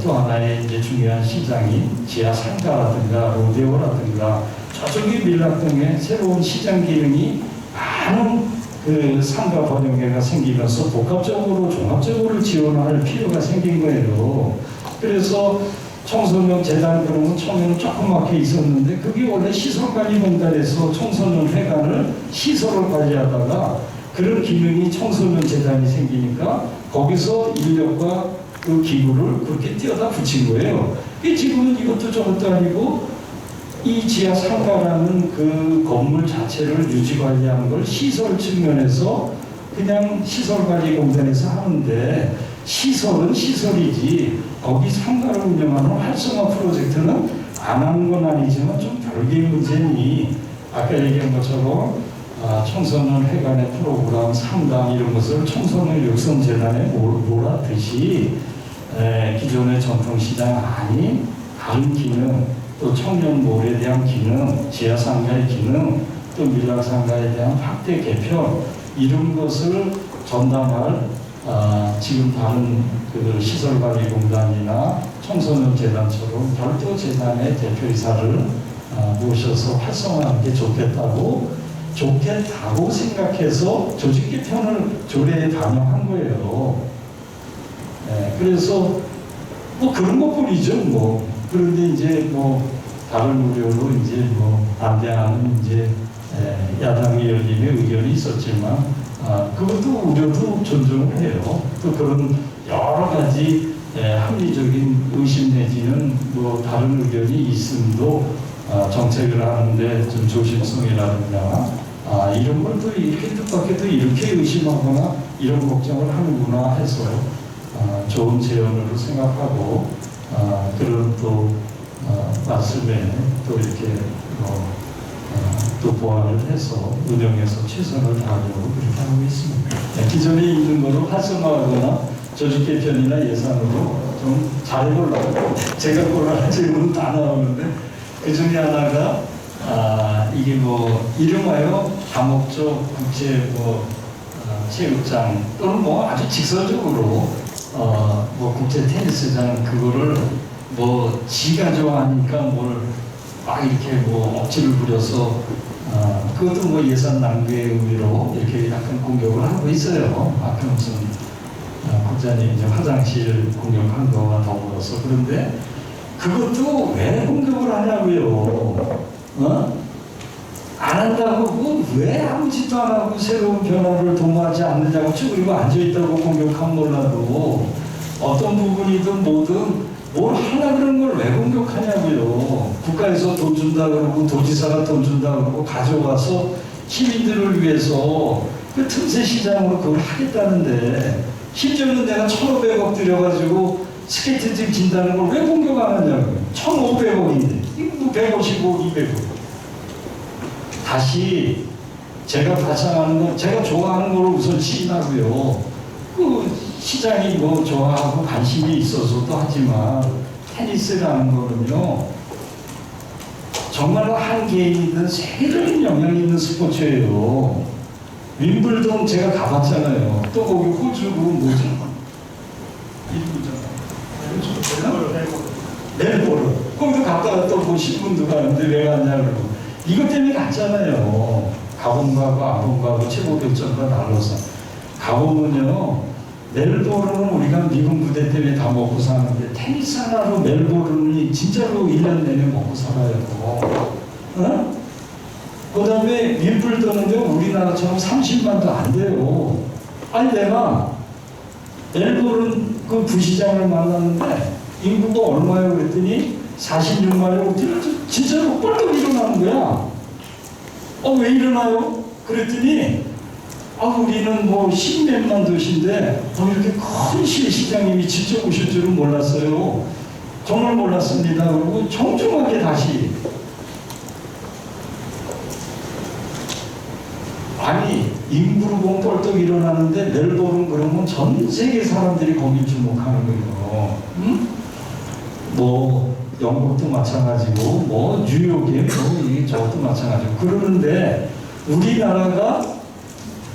또 하나의 이제 중요한 시장인 지하 상가라든가 로데오라든가 저쪽이 밀락동에 새로운 시장 기능이 많은 그 상가 번영회가 생기면서 복합적으로 종합적으로 지원할 필요가 생긴 거예요. 그래서 청소년 재단 그러면 처음에는 조그맣게 있었는데 그게 원래 시설관리공단에서 청소년 회관을 시설을 관리하다가 그런 기능이 청소년 재단이 생기니까 거기서 인력과 그 기구를 그렇게 띄어다 붙인 거예요. 지금은 이것도 저것도 아니고 이 지하 상가라는 그 건물 자체를 유지 관리하는 걸 시설 측면에서 그냥 시설관리공단에서 하는데 시설은 시설이지 거기 상가를 운영하는 활성화 프로젝트는 안 하는 건 아니지만 좀 별개의 문제니 아까 얘기한 것처럼 청소년 회관의 프로그램 상담 이런 것을 청소년 육성재단에 몰았듯이 기존의 전통시장 아닌 다른 기능 또 청년몰에 대한 기능, 지하상가의 기능, 또 또 밀락상가에 대한 확대 개편 이런 것을 전담할 지금 다른 그 시설관리공단이나 청소년재단처럼 별도 재단의 대표이사를 모셔서 활성화하는 게 좋겠다고 생각해서 조직 개편을 조례에 반영한 거예요. 네, 그래서 뭐 그런 것뿐이죠. 뭐 그런데 이제 뭐 다른 우려로 이제 뭐 반대하는 이제 야당 의원님의 의견이 있었지만 그것도 우려도 존중을 해요. 또 그런 여러 가지 합리적인 의심 내지는 뭐 다른 의견이 있음도 정책을 하는데 좀 조심성이라든가 이런 걸 또 이렇게 뜻밖에도 이렇게 의심하거나 이런 걱정을 하는구나 해서 좋은 제언으로 생각하고 그런 또 말씀에 또 이렇게 또 보완을 해서 운영해서 최선을 다하려고 그렇게 하고 있습니다. 기존에 있는 거로 활성화하거나 조직 개편이나 예산으로 좀 잘해보려고 제가 꼴할 질문은 다 나오는데 그 중에 하나가 이게 뭐 이름하여 다목적 국제 체육장 또는 뭐 아주 직설적으로 뭐 국제 테니스장 그거를 뭐 지가 좋아하니까 뭘 막 이렇게 뭐 억지를 부려서 그것도 뭐 예산 낭비의 의미로 이렇게 약간 공격을 하고 있어요. 아까 무슨 국장님 이제 화장실 공격한 거와 더불어서. 그런데 그것도 왜 공격을 하냐고요. 안 한다고 왜 아무 짓도 안 하고 새로운 변화를 도모하지 않느냐고 쭈그리고 앉아있다고 공격하면 몰라도 어떤 부분이든 뭐든 뭘 하려고 그런 걸 왜 공격하냐고요. 국가에서 돈 준다 그러고 도지사가 돈 준다 그러고 가져와서 시민들을 위해서 그 틈새 시장으로 그걸 하겠다는데 심지어는 내가 1,500억 들여가지고 스케이트장 진다는 걸 왜 공격 안 하냐고요. 1,500억인데 이거 뭐 150억, 200억. 다시 제가 발상하는 건 제가 좋아하는 걸 우선 시인하고요. 그 시장이 뭐 좋아하고 관심이 있어서도 하지만 테니스라는 거는요 정말로 한 개인이든 세계적인 영향이 있는 스포츠예요. 윈블던 제가 가봤잖아요. 또 거기 호주 그 뭐죠? 멜보른 거기도 갔다가 또 보신 분도 가는데 왜 갔냐 그러고 이것 때문에 갔잖아요. 가본 거하고 안 본 거하고 최고 결정과 달라서 가보면요 멜보른은 우리가 미국 무대 때문에 다 먹고 사는데 테니스 하나로 멜보른이 진짜로 1년 내내 먹고 살아요. 그 다음에 윈블던은요 우리나라처럼 30만도 안 돼요. 아니 내가 멜보른 그 부시장을 만났는데 인구가 얼마예요 그랬더니 46만이라고 진짜로 꼴떡 일어나는 거야. 왜 일어나요? 그랬더니 우리는 뭐 10몇만 도시인데 이렇게 큰 시장님이 직접 오실 줄은 몰랐어요. 정말 몰랐습니다. 그리고 정중하게 다시 아니 인구로 보면 뻘떡 일어나는데 멜보른 그러면 전 세계 사람들이 거기 주목하는 거예요. 응? 뭐 영국도 마찬가지고 뭐 뉴욕에 뭐 이게 저것도 마찬가지고 그러는데 우리나라가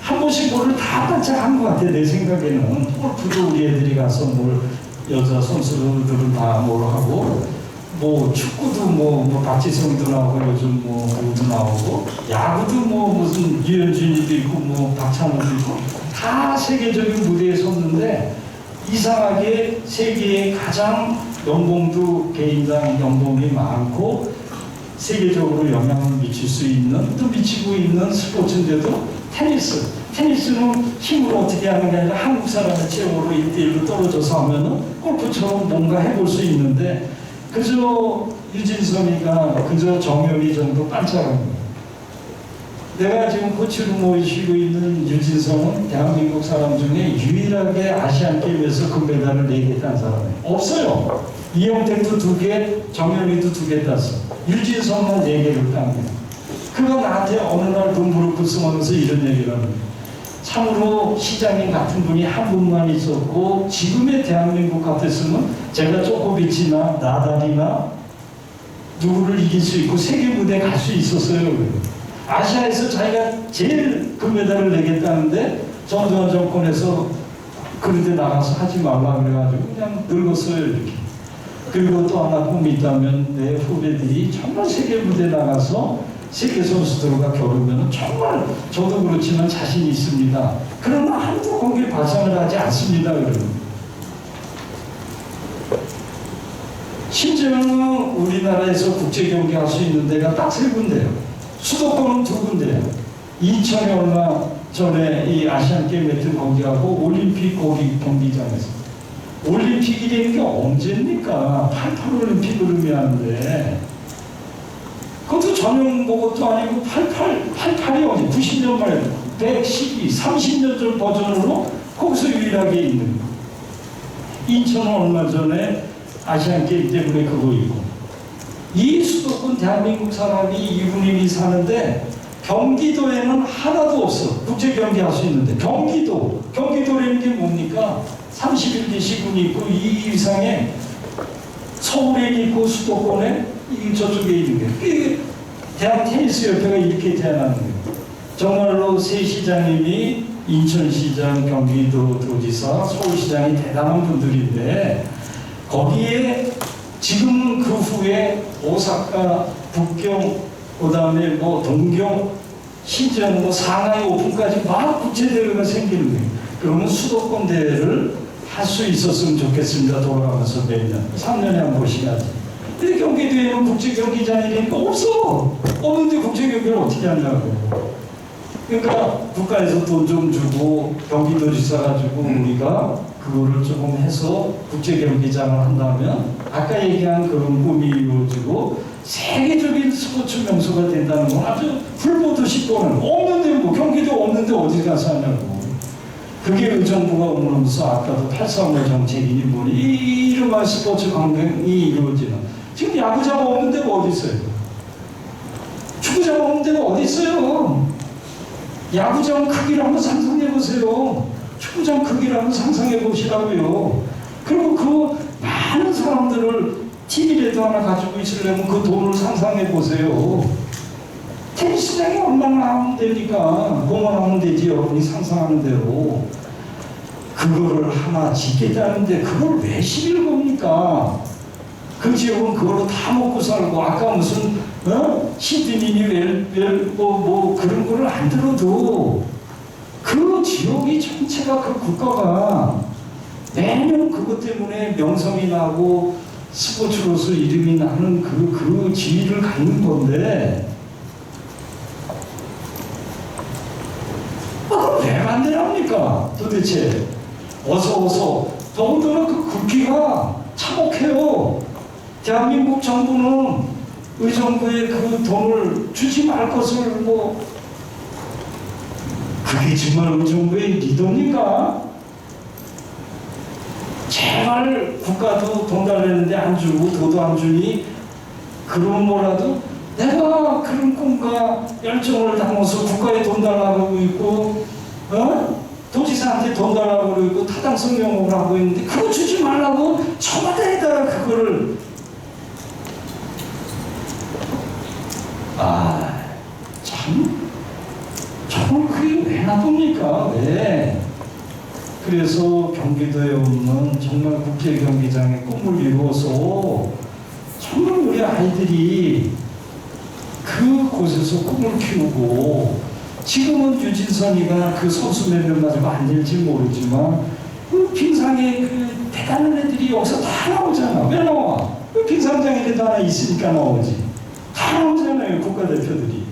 한 번씩 뭐를 다 반짝한 것 같아. 내 생각에는 골프도 우리 애들이 가서 뭘 여자 선수들은 다 뭘 하고 뭐 축구도 뭐 박지성도 나오고 요즘 뭐 누구도 나오고 야구도 뭐 무슨 유현진이도 있고 뭐 박찬호도 있고 다 세계적인 무대에 섰는데 이상하게 세계에 가장 연봉도 개인당 연봉이 많고 세계적으로 영향을 미칠 수 있는 또 미치고 있는 스포츠인데도 테니스는 힘으로 어떻게 하는 게 아니라 한국 사람의 체력으로 1대1로 떨어져서 하면은 골프처럼 뭔가 해볼 수 있는데 그저 유진선이가 그저 정현이 정도 반짝한 거예요. 내가 지금 코치로 모시고 있는 유진성은 대한민국 사람 중에 유일하게 아시안 게임에서 금메달을 4개 딴 사람이에요. 없어요. 이영택도 2개, 정현이도 2개 땄어. 유진성만 4개를 딴 거예요. 그가 나한테 어느 날 그 무릎 꿇으면서 이런 얘기를 하는 거예요. 참으로 시장님 같은 분이 한 분만 있었고 지금의 대한민국 같았으면 제가 조코비치나 나달이나 누구를 이길 수 있고 세계 무대에 갈 수 있었어요. 아시아에서 자기가 제일 금메달을 내겠다는데 전두환 정권에서 그런데 나가서 하지 말라 그래가지고 그냥 늙었어요 이렇게. 그리고 또 하나 꿈이 있다면 내 후배들이 정말 세계 무대에 나가서 세계 선수들과 겨루면 정말 저도 그렇지만 자신이 있습니다. 그러나 한두 공길 발상을 하지 않습니다. 그러면 심지어는 우리나라에서 국제 경기 할 수 있는 데가 딱 세 군데요. 수도권은 두 군데요. 인천에 얼마 전에 이 아시안 게임 같은 경기하고 올림픽 거기 경기장에서 올림픽이 되는 게 언제입니까? 88 올림픽을 의미하는데 그것도 전용 그것도 아니고 88이 어디 90년 말에 112, 30년 전 버전으로 거기서 유일하게 있는 거. 인천은 얼마 전에 아시안 게임 때문에 그거 있고 이 수도권 대한민국 사람이 2분 1이 사는데 경기도에는 하나도 없어. 국제 경기 할 수 있는데 경기도라는 게 뭡니까? 31개 시군이 있고 이 이상의 서울에 있고 수도권에 이 저쪽에 있는 게 이게 대한 테니스 협회가 이렇게 제안하는 거예요. 정말로 새 시장님이 인천시장, 경기도 도지사, 서울시장이 대단한 분들인데 거기에 지금 그 후에 오사카, 북경, 그 다음에 뭐 동경, 심지어 뭐 상하이 오픈까지 막 국제대회가 생기는 거예요. 그러면 수도권 대회를 할 수 있었으면 좋겠습니다. 돌아가면서 매년 3년에 한 번씩 하지. 근데 경기도에는 국제경기장이니까 없어. 없는데 국제경기를 어떻게 하냐고. 그러니까 국가에서 돈 좀 주고 경기도지사 가지고 우리가 그거를 조금 해서 국제경기장을 한다면 아까 얘기한 그런 꿈이 이루어지고 세계적인 스포츠 명소가 된다는 건 아주 불보듯이 뻔한 없는데 뭐 경기도 없는데 어디 가서 하냐고. 그게 의정부가 오면서 아까도 835 정책이니 뭐니 이름한 스포츠 관광이 이루어지는 지금 야구장 없는 데가 어디 있어요? 축구장 없는 데가 어디 있어요? 야구장 크기를 한번 상상해 보세요. 축구장 크기를 한번 상상해 보시라고요. 그리고 그 많은 사람들을 TV라도 하나 가지고 있으려면 그 돈을 상상해 보세요. 테니스장이 얼마나 하면 됩니까? 공헌하면 되지. 여러분이 상상하는 대로. 그거를 하나 짓겠다는데 그걸 왜 시비를 겁니까? 그 지역은 그걸로 다 먹고 살고 아까 무슨 시드니니 뭐 그런 거를 안 들어도 그 지역이 전체가 그 국가가 매년 그것 때문에 명성이 나고 스포츠로서 이름이 나는 그 지위를 갖는 건데 왜 반대합니까? 도대체 어서 더군다나 그 국기가 참혹해요. 대한민국 정부는 의정부에 그 돈을 주지 말 것을 뭐 그게 정말 의정부의 리더입니까? 제발 국가도 돈 달라는데 안 주고 도도 안 주니 그러면 뭐라도 내가 그런 꿈과 열정을 담아서 국가에 돈 달라고 하고 있고 도지사한테 돈 달라고 그러고 있고 타당성 영업을 하고 있는데 그거 주지 말라고 청와대에다가 그거를 참 정말 그게 왜 나쁩니까? 왜? 그래서 경기도에 오면 정말 국제경기장의 꿈을 이루어서 정말 우리 아이들이 그곳에서 꿈을 키우고 지금은 유진선이가 그 선수 몇 명 가지고 안 될지 모르지만 그 빙상에 그 대단한 애들이 여기서 다 나오잖아. 왜 나와? 그 빙상장에도 하나 있으니까 나오지. 다 나오잖아요. 국가대표들이.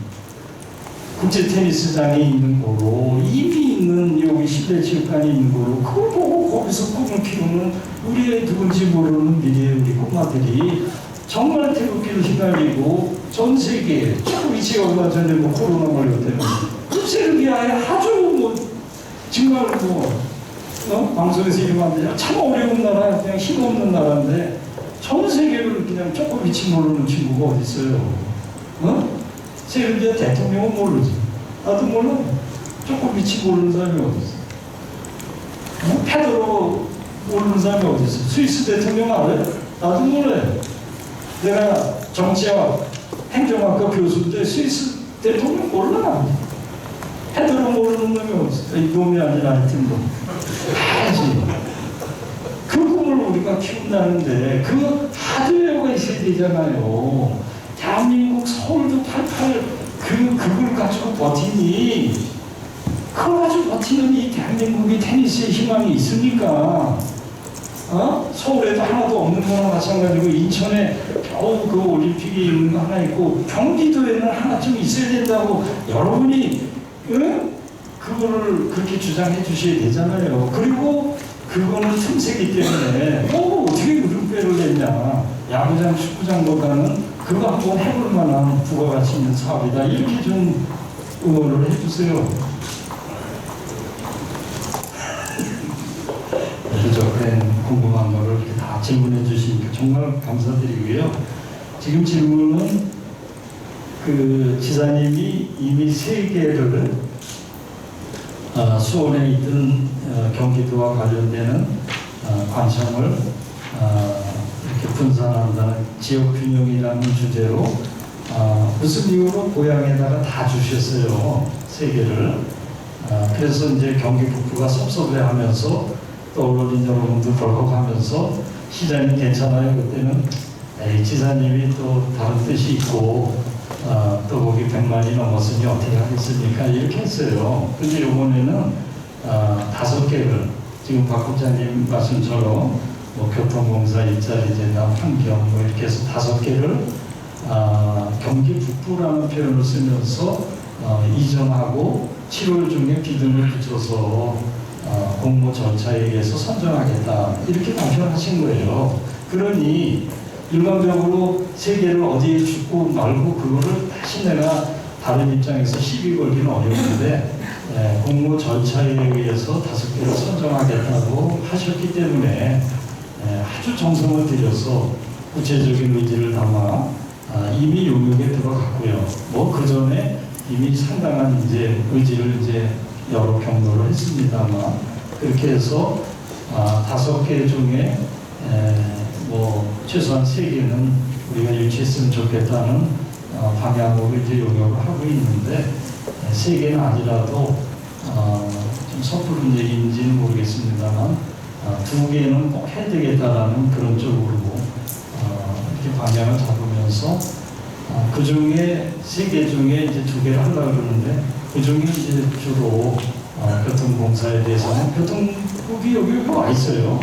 국제 테니스장에 있는 거로 이미 있는 여기 실내체육관이 있는 거로 그걸 보고 거기서 꿈을 키우는 우리의 누군지 모르는 미래의 우리 꼬마들이 정말 태극기를 휘날리고 전 세계에 조금이치 얼마 전에 뭐 코로나 걸렸대요. 세르비아에 아주 뭐 정말 방송에서 이러면 안 되냐 참 어려운 나라 그냥 힘없는 나라인데 전 세계를 그냥 조금이치 모르는 친구가 어디 있어요? 세르비아 대통령은 모르지. 나도 몰라. 조금이치 모르는 사람이 어디 있어? 페드로 모르는 사람이 어디 있어? 스위스 대통령 알아요? 나도 몰라요. 내가 정치학 행정학과 교수인데 스위스 대통령 몰라. 해도 모르는 놈이 없어. 놈이 아니라 하여튼 뭐. 알지. 그 꿈을 우리가 키운다는데 그 하드웨어가 있어야 되잖아요. 대한민국 서울도 88 그걸 가지고 버티니 그걸 가지고 버티는 이 대한민국이 테니스의 희망이 있습니까? 서울에도 하나도 없는 거나 마찬가지고 인천에 겨우 그 올림픽이 있는 거 하나 있고 경기도에는 하나쯤 있어야 된다고 여러분이 그거를 그렇게 주장해 주셔야 되잖아요. 그리고 그거는 틈새기 때문에 어떻게 물음표를 냈냐. 야구장 축구장보다는 그거 한번 해볼 만한 부가가치 있는 사업이다. 이렇게 좀 응원을 해주세요. 그저 궁금한 거를 이렇게 다 질문해 주시니까 정말 감사드리고요. 지금 질문은 그 지사님이 이미 3개를 수원에 있던 경기도와 관련되는 관청을 이렇게 분산한다는 지역균형이라는 주제로 무슨 이유로 고향에다가 다 주셨어요. 3개를. 그래서 이제 경기 북부가 섭섭해하면서 또 언론인 여러분도 덜컥하면서 시장이 괜찮아요. 그때는 지사님이 또 다른 뜻이 있고 또 거기 100만이 넘었으니 어떻게 하겠습니까? 이렇게 했어요. 근데 이번에는 5개를 지금 박 국장님 말씀처럼 뭐 교통공사, 일자리 재단, 환경 뭐 이렇게 해서 5개를 경기 북부라는 표현을 쓰면서 이전하고 7월 중에 비등을 붙여서 공모 절차에 의해서 선정하겠다 이렇게 발표하신 거예요. 그러니 일반적으로 3개를 어디에 주고 말고 그거를 다시 내가 다른 입장에서 시비 걸기는 어려운데 공모 절차에 의해서 5개를 선정하겠다고 하셨기 때문에 아주 정성을 들여서 구체적인 의지를 담아 이미 용역에 들어갔고요. 뭐 그 전에 이미 상당한 이제 의지를 이제 여러 경로를 했습니다만 그렇게 해서 5개 중에 뭐 최소한 3개는 우리가 유치했으면 좋겠다는 방향으로 이제 용역을 하고 있는데 3개는 아니라도 좀 섣부른 얘기인지는 모르겠습니다만 2개는 꼭 해야 되겠다라는 그런 쪽으로 이렇게 방향을 잡으면서 그 중에 3개 중에 이제 2개를 하려고 그러는데 그 중에 이제 주로 교통공사에 대해서는 교통국이 여기 와 있어요.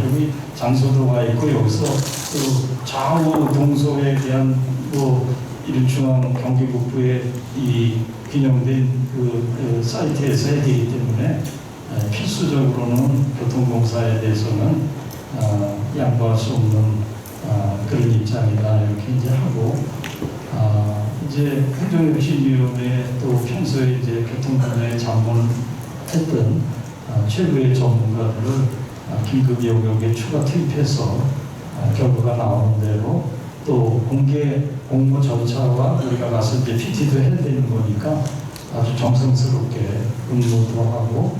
여기 장소도 와 있고 여기서 또 좌우 동서에 대한 뭐 이런 중앙 경기 북부의 이 균형된 그 사이트에서 해야 되기 때문에 필수적으로는 교통공사에 대해서는 양보할 수 없는 그런 입장이다 이렇게 이제 하고 이제 행정혁신위원회 또 평소에 이제 교통 분야에 자문했던 최고의 전문가들을 긴급 용역에 추가 투입해서 결과가 나오는 대로 또 공개 공모 절차와 우리가 가서 이제 PT도 해야 되는 거니까 아주 정성스럽게 응모도 하고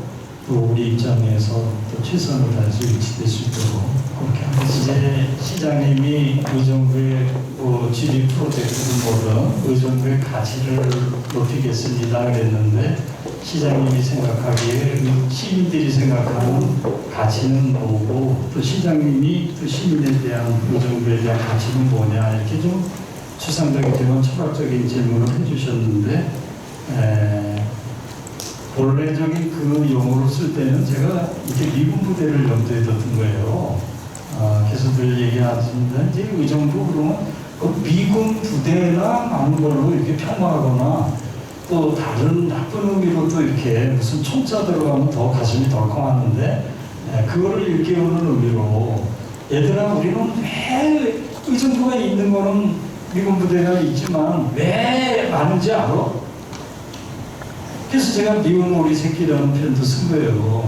또 우리 입장에서 또 최선을 다해서 유치될 수 있도록 그렇게 하겠습니다. 이제 시장님이 의정부의 지리 프로젝트든 뭐든 의정부의 가치를 높이겠습니다 그랬는데 시장님이 생각하기에 시민들이 생각하는 가치는 뭐고 또 시장님이 또 시민에 대한 의정부에 대한 가치는 뭐냐 이렇게 좀 추상적이지만 철학적인 질문을 해주셨는데 본래적인 그 용어를 쓸 때는 제가 이렇게 미군 부대를 염두에 뒀던 거예요. 그래서 늘 얘기하시는데 이제 의정부 그러면 그 미군 부대나 많은 걸로 이렇게 폄하하거나 또 다른 나쁜 의미로 또 이렇게 무슨 총자 들어가면 더 가슴이 덜컹하는데 그거를 일깨우는 의미로 얘들아 우리는 왜 의정부가 있는 거는 미군 부대가 있지만 왜 많은지 알아? 그래서 제가 미운 우리 새끼라는 표현도 쓴 거예요.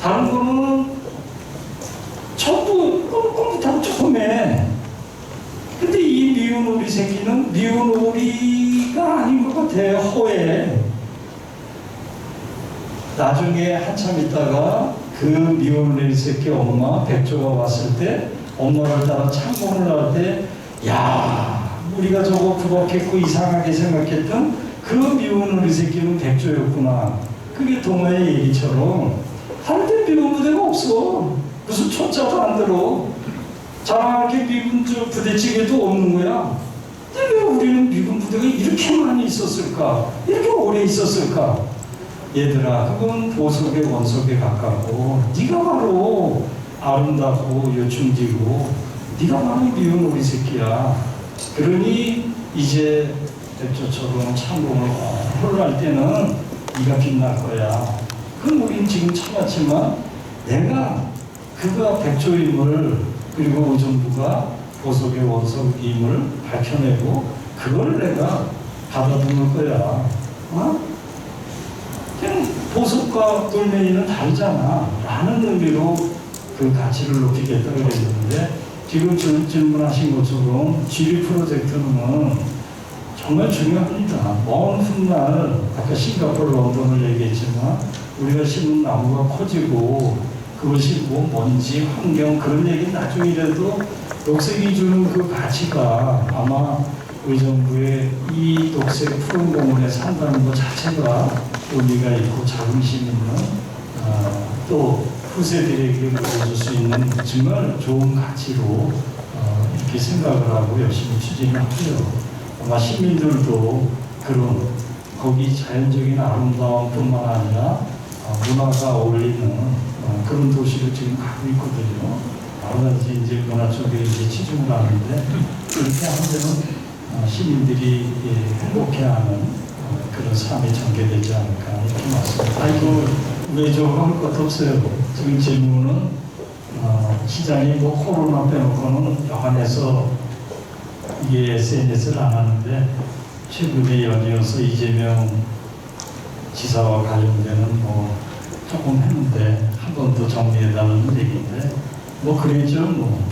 다른 거는 전부 꼼꼼부터 조금해. 근데 이 미운 우리 새끼는 미운 우리가 아닌 것 같아요. 허해. 나중에 한참 있다가 그 미운 우리 새끼 엄마 백조가 왔을 때 엄마를 따라 창문을 할 때 야 우리가 저거 부각했고 이상하게 생각했던 그 미운 우리 새끼는 백조였구나. 그게 동화의 얘기처럼 다른데 미군 부대가 없어. 무슨 초짜도 안 들어. 자랑하게 미군 부대찌개도 없는 거야. 근데 왜 우리는 미군 부대가 이렇게 많이 있었을까? 이렇게 오래 있었을까? 얘들아, 그건 보석의 원석에 가깝고 네가 바로 아름답고 요충지고 네가 바로 미운 우리 새끼야. 그러니 이제 백조처럼 창공을 홀할 때는 네가 빛날 거야. 그럼 우린 지금 참았지만 내가 그가 백조임을 그리고 오전부가 보석의 원석임을 밝혀내고 그걸 내가 가다듬을 거야. 어? 그냥 보석과 돌멩이는 다르잖아 라는 의미로 그 가치를 높이겠다 그랬는데 지금 질문하신 것처럼 지리 프로젝트는 정말 중요합니다. 먼 훗날 아까 싱가포르, 런던을 얘기했지만 우리가 심은 나무가 커지고 그것이 뭐 먼지, 환경 그런 얘기는 나중이라도 녹색이 주는 그 가치가 아마 우리 정부의 이 녹색 푸른 공원에 산다는 것 자체가 의미가 있고 자긍심 있는 또 후세들에게 보여줄 수 있는 정말 좋은 가치로 이렇게 생각을 하고 열심히 추진하고요. 아마 시민들도 그런 거기 자연적인 아름다움뿐만 아니라 문화가 어울리는 그런 도시를 지금 가고 있거든요. 아무래도 이제 문화 쪽에 이제 치중을 하는데 그렇게 하면 시민들이 행복해하는 그런 삶이 전개되지 않을까 이렇게 말씀드립니다. 아이고 왜 저거 할 것도 없어요. 지금 질문은 시장이 뭐 코로나 빼놓고는 여간해서 이게 SNS를 안 하는데 최근에 연이어서 이재명 지사와 관련되는 뭐 조금 했는데 한 번 더 정리해달라는 얘기인데 뭐 그랬죠. 뭐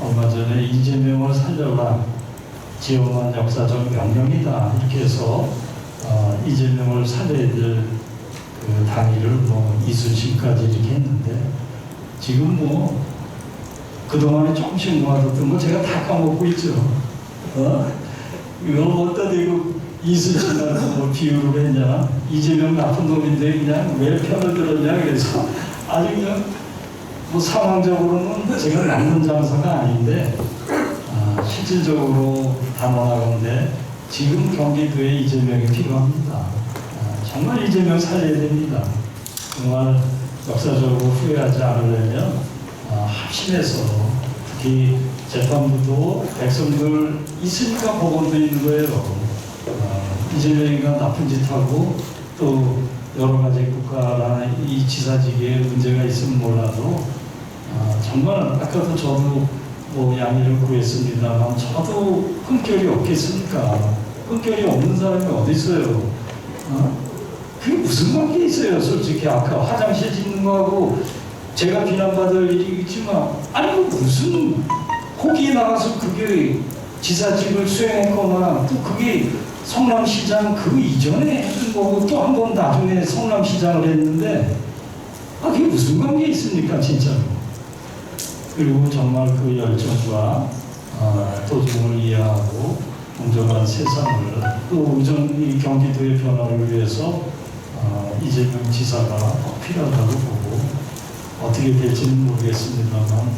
얼마 전에 이재명을 살려라 지엄한 역사적 명령이다 이렇게 해서 이재명을 살려야 될 그 단위를 뭐 이순신까지 이렇게 했는데 지금 뭐 그동안에 조금씩 모아뒀던 거 제가 다 까먹고 있죠. 이걸 어디다 대고 이순신하고 뭐 비유를 했냐, 이재명 나쁜 놈인데 그냥 왜 편을 들었냐 그래서 아주 그냥 뭐 상황적으로는 제가 남는 장사가 아닌데 실질적으로 단언하건대 지금 경기도에 이재명이 필요합니다. 정말 이재명 살려야 됩니다. 정말 역사적으로 후회하지 않으려면 합심해서 특히 재판부도 백성들 있으니까 법원도 있는 거예요. 이재명이가 나쁜 짓 하고 또 여러 가지 국가나 이 지사직에 문제가 있으면 몰라도 정말 아까도 저도 뭐 양해를 구했습니다만 저도 흠결이 없겠습니까? 흠결이 없는 사람이 어디 있어요? 그게 무슨 관계 있어요? 솔직히 아까 화장실 짓는 거하고 제가 비난받을 일이 있지만 아니 무슨 거기에 나가서 그게 지사직을 수행했거나 또 그게 성남시장 그 이전에 했던 거고 또 한 번 나중에 성남시장을 했는데 그게 무슨 관계 있습니까 진짜로. 그리고 정말 그 열정과 도중을 이해하고 공정한 세상을 또 이 경기도의 변화를 위해서 이재명 지사가 필요하다고 보고 어떻게 될지는 모르겠습니다만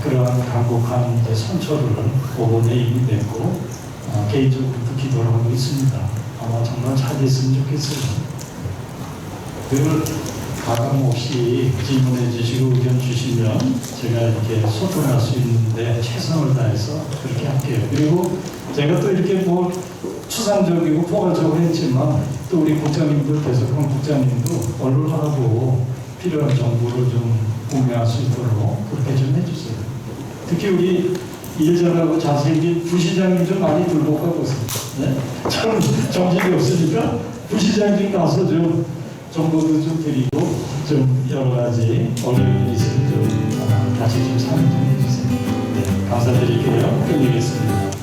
그러한 간곡한 선처를 법원에 이미 냈고 개인적으로도 기도를 하고 있습니다. 아마 정말 잘 됐으면 좋겠어요. 그걸 가감 없이 질문해 주시고 의견 주시면 제가 이렇게 소통할 수 있는데 최선을 다해서 그렇게 할게요. 그리고 제가 또 이렇게 뭐 추상적이고 포괄적으로 했지만 또 우리 국장님들 대석한 국장님도 언론하고 필요한 정보를 좀 공유할 수 있도록 그렇게 좀 해주세요. 특히 우리 일 잘하고 잘생긴 부시장님 좀 많이 들고 가보세요. 네? 저는 정신이 없으니까 부시장 좀 가서 좀 정보도 좀 드리고 좀 여러 가지 어려운 일이 있으면 좀 같이 좀 참여 좀 해주세요. 네, 감사드릴게요. 끝내겠습니다.